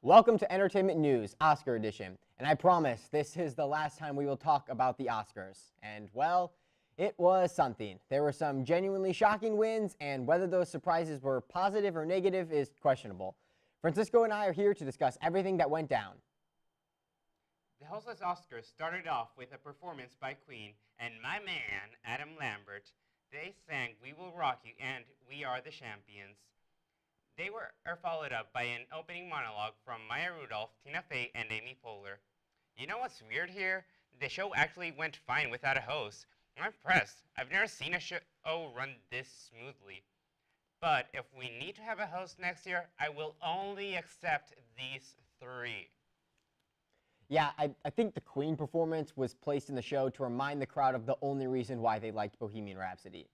Welcome to Entertainment News, Oscar Edition. And I promise this is the last time we will talk about the Oscars. And well, it was something. There were some genuinely shocking wins, and whether those surprises were positive or negative is questionable. Francisco and I are here to discuss everything that went down. The hostless Oscars started off with a performance by Queen and my man, Adam Lambert. They sang We Will Rock You and We Are the Champions. They were followed up by an opening monologue from Maya Rudolph, Tina Fey, and Amy Poehler. You know what's weird here? The show actually went fine without a host. I'm impressed. I've never seen a show run this smoothly. But if we need to have a host next year, I will only accept these three. Yeah, I think the Queen performance was placed in the show to remind the crowd of the only reason why they liked Bohemian Rhapsody.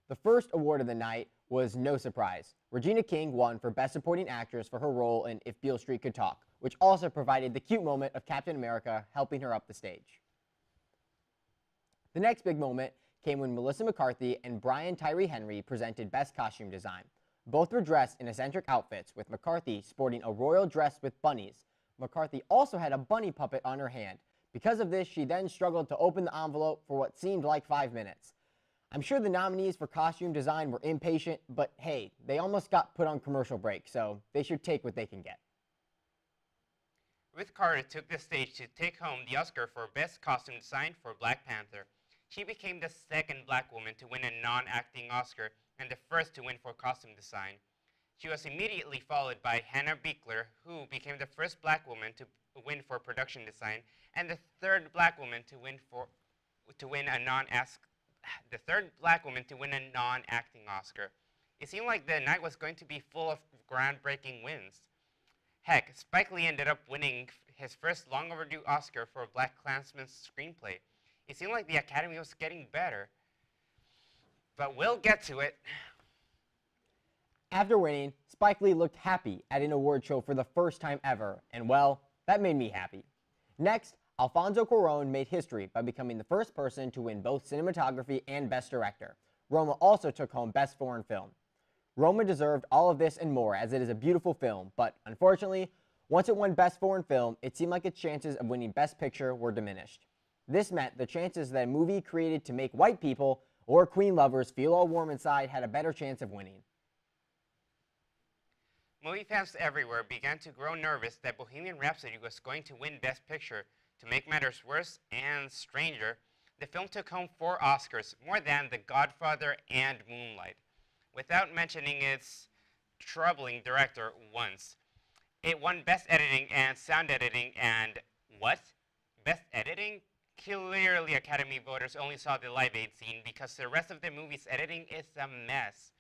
The first award of the night was no surprise. Regina King won for Best Supporting Actress for her role in If Beale Street Could Talk, which also provided the cute moment of Captain America helping her up the stage. The next big moment came when Melissa McCarthy and Brian Tyree Henry presented Best Costume Design. Both were dressed in eccentric outfits, with McCarthy sporting a royal dress with bunnies. McCarthy also had a bunny puppet on her hand. Because of this, she then struggled to open the envelope for what seemed like 5 minutes. I'm sure the nominees for costume design were impatient, but hey, they almost got put on commercial break, so they should take what they can get. Ruth Carter took the stage to take home the Oscar for Best Costume Design for Black Panther. She became the second black woman to win a non-acting Oscar and the first to win for costume design. She was immediately followed by Hannah Beachler, who became the first black woman to win for production design and the third black woman to win a non-acting Oscar. It seemed like the night was going to be full of groundbreaking wins. Heck, Spike Lee ended up winning his first long overdue Oscar for Black Klansman's screenplay. It seemed like the Academy was getting better. But we'll get to it. After winning, Spike Lee looked happy at an award show for the first time ever, and well, that made me happy. Next, Alfonso Cuarón made history by becoming the first person to win both cinematography and Best Director. Roma also took home Best Foreign Film. Roma deserved all of this and more, as it is a beautiful film, but unfortunately, once it won Best Foreign Film, it seemed like its chances of winning Best Picture were diminished. This meant the chances that a movie created to make white people or Queen lovers feel all warm inside had a better chance of winning. Movie fans everywhere began to grow nervous that Bohemian Rhapsody was going to win Best Picture. To make matters worse and stranger, the film took home 4 Oscars, more than The Godfather and Moonlight, without mentioning its troubling director once. It won Best Editing and Sound Editing and what? Best Editing? Clearly Academy voters only saw the Live Aid scene because the rest of the movie's editing is a mess.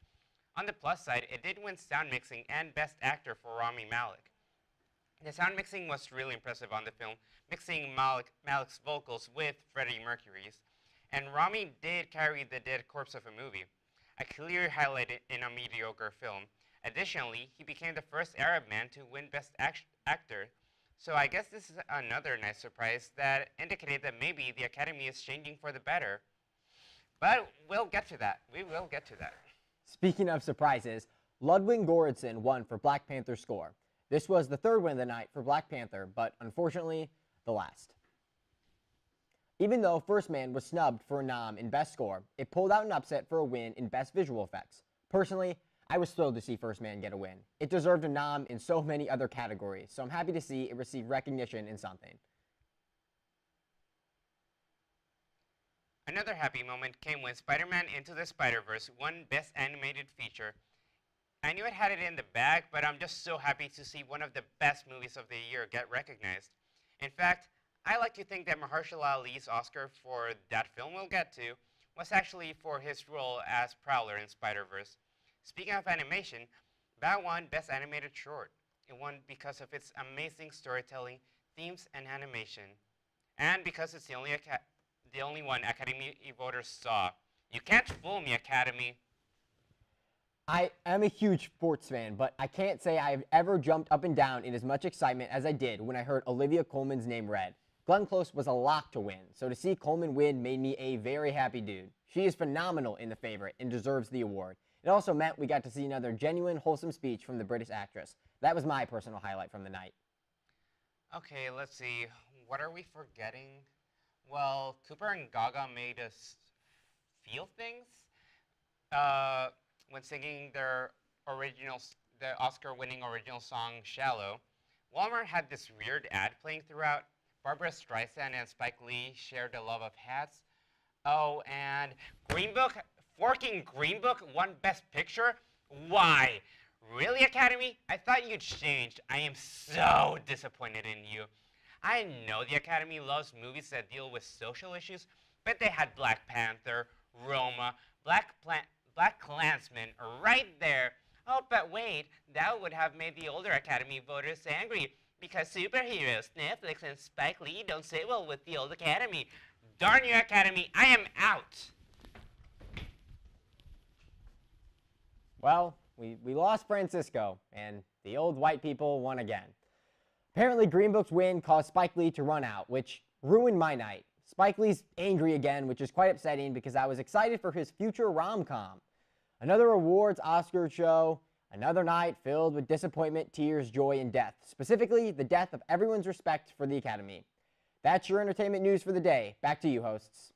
On the plus side, it did win Sound Mixing and Best Actor for Rami Malek. The sound mixing was really impressive on the film, mixing Malik's vocals with Freddie Mercury's. And Rami did carry the dead corpse of a movie, a clear highlight in a mediocre film. Additionally, he became the first Arab man to win Best Actor. So I guess this is another nice surprise that indicated that maybe the Academy is changing for the better. But we'll get to that. We will get to that. Speaking of surprises, Ludwig Göransson won for Black Panther score. This was the third win of the night for Black Panther, but unfortunately, the last. Even though First Man was snubbed for a nom in Best Score, it pulled out an upset for a win in Best Visual Effects. Personally, I was thrilled to see First Man get a win. It deserved a nom in so many other categories, so I'm happy to see it receive recognition in something. Another happy moment came when Spider-Man Into the Spider-Verse won Best Animated Feature. I knew it had it in the bag, but I'm just so happy to see one of the best movies of the year get recognized. In fact, I like to think that Mahershala Ali's Oscar for that film we'll get to was actually for his role as Prowler in Spider-Verse. Speaking of animation, that won Best Animated Short. It won because of its amazing storytelling, themes, and animation. And because it's the only one Academy voters saw. You can't fool me, Academy. I am a huge sports fan, but I can't say I've ever jumped up and down in as much excitement as I did when I heard Olivia Colman's name read. Glenn Close was a lock to win, so to see Colman win made me a very happy dude. She is phenomenal in The Favorite and deserves the award. It also meant we got to see another genuine, wholesome speech from the British actress. That was my personal highlight from the night. Okay, let's see. What are we forgetting? Well, Cooper and Gaga made us feel things uh, when singing their the Oscar-winning original song "Shallow." Walmart had this weird ad playing throughout. Barbara Streisand and Spike Lee shared a love of hats. Oh, and Green Book, forking Green Book won Best Picture? Why? Really, Academy? I thought you'd changed. I am so disappointed in you. I know the Academy loves movies that deal with social issues, but they had Black Panther, Roma, Black Klansman right there. Oh, but wait, that would have made the older Academy voters angry because superheroes, Netflix, and Spike Lee don't sit well with the old Academy. Darn you, Academy, I am out. Well, we lost Francisco, and the old white people won again. Apparently, Green Book's win caused Spike Lee to run out, which ruined my night. Spike Lee's angry again, which is quite upsetting because I was excited for his future rom-com. Another awards Oscar show, another night filled with disappointment, tears, joy, and death. Specifically, the death of everyone's respect for the Academy. That's your entertainment news for the day. Back to you, hosts.